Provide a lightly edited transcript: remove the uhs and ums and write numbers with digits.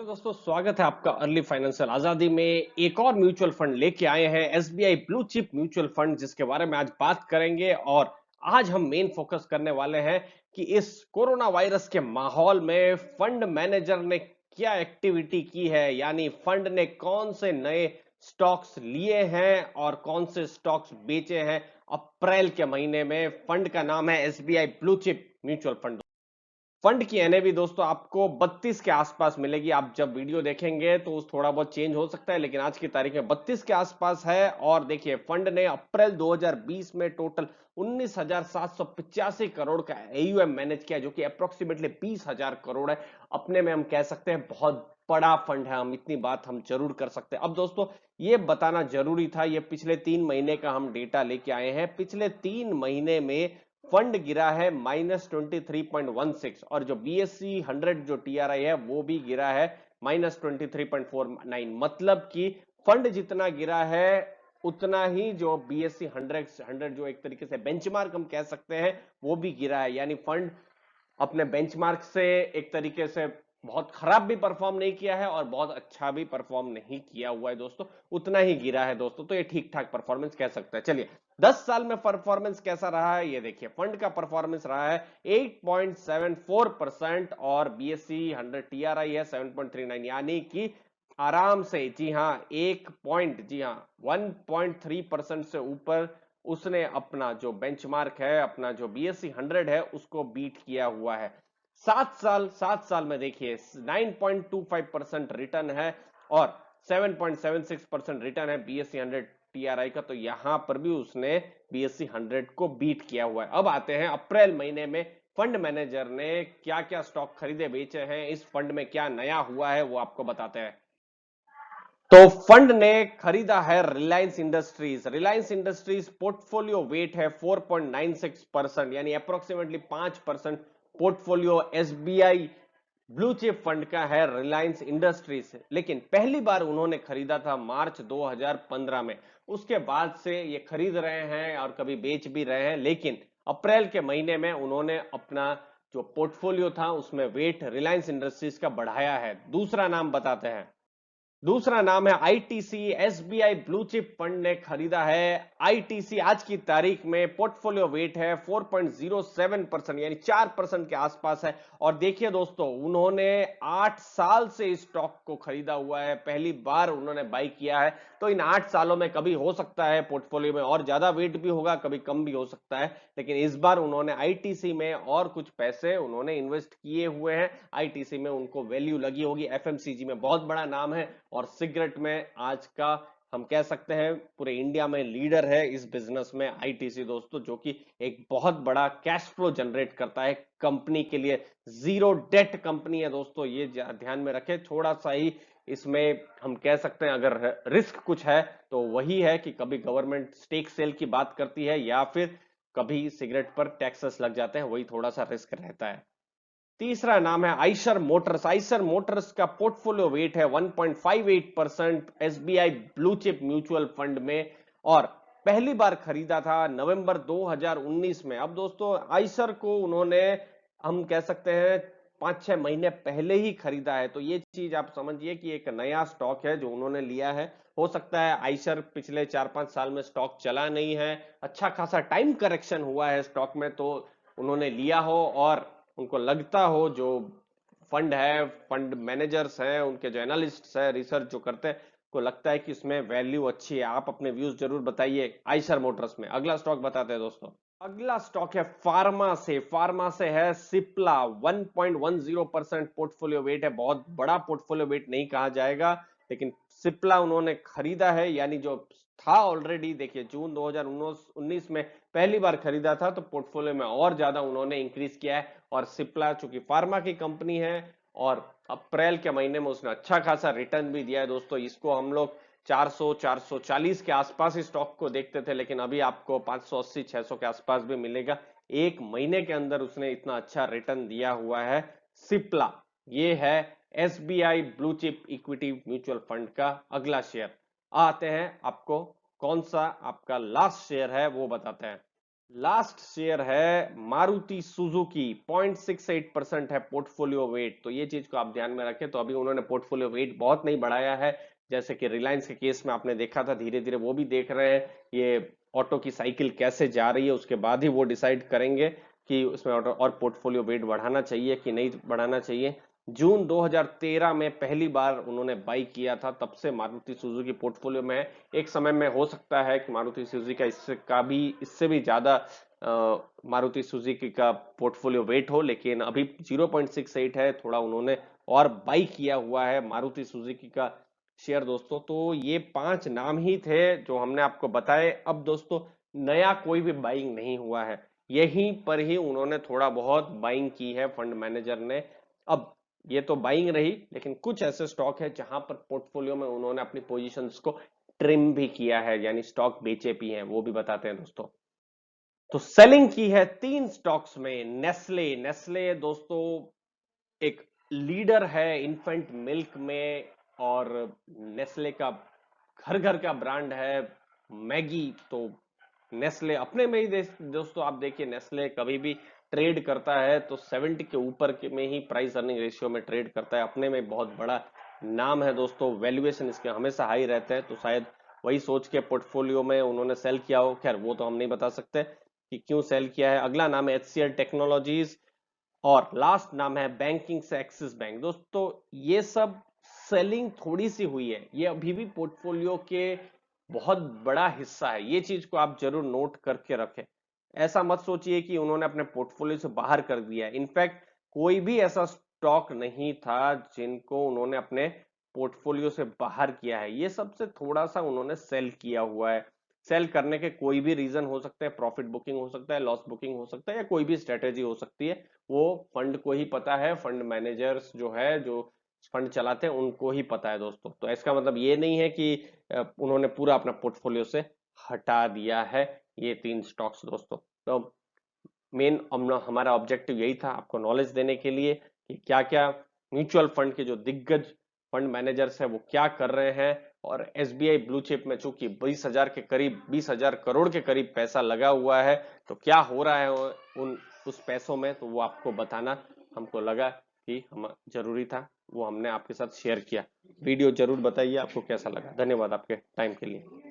Hello दोस्तों, स्वागत है आपका अर्ली फाइनेंशियल आजादी में। एक और म्यूचुअल फंड लेके आए हैं, SBI blue chip mutual fund, जिसके बारे में आज बात करेंगे। और आज हम मेन फोकस करने वाले हैं कि इस कोरोना वायरस के माहौल में फंड मैनेजर ने क्या एक्टिविटी की है, यानी फंड ने कौन से नए स्टॉक्स लिए हैं और कौन से स्टॉक्स बेचे हैं अप्रैल के महीने में। फंड का नाम है SBI blue chip mutual fund. Fund की एनएवी दोस्तों आपको 32 के आसपास मिलेगी। आप जब वीडियो देखेंगे तो थोड़ा बहुत चेंज हो सकता है, लेकिन आज की तारीख में 32 के आसपास है। और देखिए, फंड ने अप्रैल 2020 में टोटल 19,785 करोड़ का एयूएम मैनेज किया, जो कि अप्रोक्सीमेटली 20,000 करोड़ है। अपने में हम कह सकते हैं बहुत बड़ा फंड है, हम इतनी बात हम जरूर कर सकते हैं। अब दोस्तों, ये बताना जरूरी था, ये पिछले 3 महीने का हम डेटा लेके आए हैं। पिछले 3 महीने में फंड गिरा है -23.16, और जो बीएससी 100 जो टीआरआई है वो भी गिरा है -23.49। मतलब कि फंड जितना गिरा है उतना ही जो बीएससी 100 जो एक तरीके से बेंचमार्क हम कह सकते हैं वो भी गिरा है। यानी फंड अपने बेंचमार्क से एक तरीके से बहुत खराब भी परफॉर्म नहीं किया है और बहुत अच्छा भी परफॉर्म नहीं किया हुआ है दोस्तों, उतना ही गिरा है दोस्तों। तो ये ठीक ठाक परफॉर्मेंस कह सकते हैं। चलिए, 10 साल में परफॉर्मेंस कैसा रहा है ये देखिए। फंड का परफॉर्मेंस रहा है 8.74% और बीएससी 100 टीआरआई है 7.39, यानी कि आराम से, जी हाँ, 1.3% से ऊपर उसने अपना जो बेंचमार्क है, अपना जो बीएससी 100 है, उसको बीट किया हुआ है। 7 साल में देखिए 9.25% रिटर्न है और 7.76% रिटर्न है बीएससी 100 टीआरआई का। तो यहां पर भी उसने बीएससी 100 को बीट किया हुआ है। अब आते हैं अप्रैल महीने में फंड मैनेजर ने क्या क्या स्टॉक खरीदे बेचे हैं, इस फंड में क्या नया हुआ है वो आपको बताते हैं। तो फंड ने खरीदा है रिलायंस इंडस्ट्रीज। रिलायंस इंडस्ट्रीज पोर्टफोलियो वेट है 4.96%, यानी approximately 5% portfolio SBI blue chip fund का है रिलायंस इंडस्ट्रीज। लेकिन पहली बार उन्होंने खरीदा था मार्च 2015 में। उसके बाद से ये खरीद रहे हैं और कभी बेच भी रहे हैं, लेकिन अप्रैल के महीने में उन्होंने अपना जो पोर्टफोलियो था उसमें वेट रिलायंस इंडस्ट्रीज का बढ़ाया है। दूसरा नाम बताते हैं। दूसरा नाम है ITC. SBI blue chip fund ने खरीदा है आईटीसी। आज की तारीख में पोर्टफोलियो वेट है 4.07%, यानी 4% के आसपास है। और देखिए दोस्तों, उन्होंने 8 साल से इस स्टॉक को खरीदा हुआ है, पहली बार उन्होंने बाई किया है। तो इन 8 सालों में कभी हो सकता है पोर्टफोलियो में और ज्यादा वेट भी होगा, कभी कम भी हो सकता है, लेकिन इस बार उन्होंने आईटीसी में और कुछ पैसे उन्होंने इन्वेस्ट किए हुए हैं। आईटीसी में उनको वैल्यू लगी होगी, एफएमसीजी में बहुत बड़ा नाम है और सिगरेट में आज का हम कह सकते हैं पूरे इंडिया में लीडर है इस बिजनेस में आईटीसी दोस्तों, जो कि एक बहुत बड़ा कैश फ्लो जनरेट करता है कंपनी के लिए। जीरो डेट कंपनी है दोस्तों, ये ध्यान में रखें। थोड़ा सा ही इसमें हम कह सकते हैं अगर रिस्क कुछ है तो वही है कि कभी गवर्नमेंट स्टेक सेल की बात करती है या फिर कभी सिगरेट पर टैक्सेस लग जाते हैं, वही थोड़ा सा रिस्क रहता है। तीसरा नाम है आइशर मोटर्स। आइशर मोटर्स का पोर्टफोलियो वेट है 1.58% SBI blue chip mutual fund में, और पहली बार खरीदा था नवंबर 2019 में। अब दोस्तों, आइशर को उन्होंने हम कह सकते हैं 5-6 महीने पहले ही खरीदा है। तो ये चीज आप समझिए कि एक नया स्टॉक है जो उन्होंने लिया है। हो सकता है आइशर पिछले 4-5 साल में स्टॉक चला नहीं है, अच्छा खासा टाइम करेक्शन हुआ है स्टॉक में, तो उन्होंने लिया हो और उनको लगता हो, जो फंड है, फंड मैनेजर्स हैं, उनके जो एनालिस्ट है, रिसर्च जो करते हैं, को लगता है कि इसमें वैल्यू अच्छी है। आप अपने व्यूज जरूर बताइए आइशर मोटर्स में। अगला स्टॉक बताते हैं दोस्तों। अगला स्टॉक है फार्मा से। फार्मा से है सिप्ला। 1.10% पोर्टफोलियो वेट है, बहुत बड़ा पोर्टफोलियो वेट नहीं कहा जाएगा, लेकिन सिप्ला उन्होंने खरीदा है, यानी जो था ऑलरेडी। देखिए, जून 2019 में पहली बार खरीदा था, तो पोर्टफोलियो में और ज्यादा उन्होंने इंक्रीज किया है। और सिप्ला चूंकि फार्मा की कंपनी है और अप्रैल के महीने में उसने अच्छा खासा रिटर्न भी दिया है दोस्तों। इसको हम लोग 400-440 के आसपास ही स्टॉक को देखते थे, लेकिन अभी आपको 580-600 के आसपास भी मिलेगा। एक महीने के अंदर उसने इतना अच्छा रिटर्न दिया हुआ है सिप्ला। ये है SBI blue chip equity mutual fund का अगला शेयर। आते हैं आपको कौन सा आपका लास्ट शेयर है वो बताते हैं। लास्ट शेयर है मारुति सुजुकी, 0.68% है पोर्टफोलियो वेट। तो ये चीज को आप ध्यान में रखें। तो अभी उन्होंने पोर्टफोलियो वेट बहुत नहीं बढ़ाया है, जैसे कि रिलायंस के केस में आपने देखा था। धीरे धीरे वो भी देख रहे हैं ये ऑटो की साइकिल कैसे जा रही है, उसके बाद ही वो डिसाइड करेंगे कि उसमें ऑटो और पोर्टफोलियो वेट बढ़ाना चाहिए कि नहीं बढ़ाना चाहिए। जून 2013 में पहली बार उन्होंने बाई किया था, तब से मारुति सुजुकी पोर्टफोलियो में है। एक समय में हो सकता है कि मारुति सुजुकी का इससे भी ज्यादा मारुति सुजुकी का पोर्टफोलियो वेट हो, लेकिन अभी 0.68 है। थोड़ा उन्होंने और बाई किया हुआ है मारुति सुजुकी का शेयर दोस्तों। तो ये 5 नाम ही थे जो हमने आपको बताए। अब दोस्तों नया कोई भी बाइंग नहीं हुआ है, यहीं पर ही उन्होंने थोड़ा बहुत बाइंग की है फंड मैनेजर ने। अब ये तो बाइंग रही, लेकिन कुछ ऐसे स्टॉक है जहां पर पोर्टफोलियो में उन्होंने अपनी पोजीशंस को ट्रिम भी किया है, यानी स्टॉक बेचे भी हैं, वो भी बताते हैं दोस्तों। तो सेलिंग की है 3 स्टॉक्स में। नेस्ले, नेस्ले दोस्तों एक लीडर है इन्फेंट मिल्क में, और नेस्ले का घर घर का ब्रांड है मैगी। तो नेस्ले अपने में ही दोस्तों आप देखिए, नेस्ले कभी भी ट्रेड करता है तो 70 के ऊपर के में ही प्राइस अर्निंग रेशियो में ट्रेड करता है। अपने में बहुत बड़ा नाम है दोस्तों, वैल्यूएशन इसके हमेशा हाई रहते हैं। तो शायद वही सोच के पोर्टफोलियो में उन्होंने सेल किया हो, खैर वो तो हम नहीं बता सकते कि क्यों सेल किया है। अगला नाम है एचसीएल टेक्नोलॉजीज, और लास्ट नाम है बैंकिंग से एक्सिस बैंक। दोस्तों ये सब सेलिंग थोड़ी सी हुई है, ये अभी भी पोर्टफोलियो के बहुत बड़ा हिस्सा है। ये चीज को आप जरूर नोट करके रखें। ऐसा मत सोचिए कि उन्होंने अपने पोर्टफोलियो से बाहर कर दिया है। इनफैक्ट कोई भी ऐसा स्टॉक नहीं था जिनको उन्होंने अपने पोर्टफोलियो से बाहर किया है। ये सबसे थोड़ा सा उन्होंने सेल किया हुआ है। सेल करने के कोई भी रीजन हो सकते हैं, प्रॉफिट बुकिंग हो सकता है, लॉस बुकिंग हो सकता है, या कोई भी स्ट्रेटेजी हो सकती है। वो फंड को ही पता है, फंड मैनेजर्स जो है, जो फंड चलाते हैं, उनको ही पता है दोस्तों। तो इसका मतलब ये नहीं है कि उन्होंने पूरा अपना पोर्टफोलियो से हटा दिया है ये 3 स्टॉक्स दोस्तों। तो मेन हमारा ऑब्जेक्टिव यही था, आपको नॉलेज देने के लिए कि क्या क्या म्यूचुअल फंड के जो दिग्गज फंड मैनेजर्स है वो क्या कर रहे हैं। और एसबीआई ब्लू चिप में चूंकि 20,000 के करीब, 20,000 करोड़ के करीब पैसा लगा हुआ है, तो क्या हो रहा है उन उस पैसों में, तो वो आपको बताना हमको लगा कि हम जरूरी था, वो हमने आपके साथ शेयर किया। वीडियो जरूर बताइए आपको कैसा लगा। धन्यवाद आपके टाइम के लिए।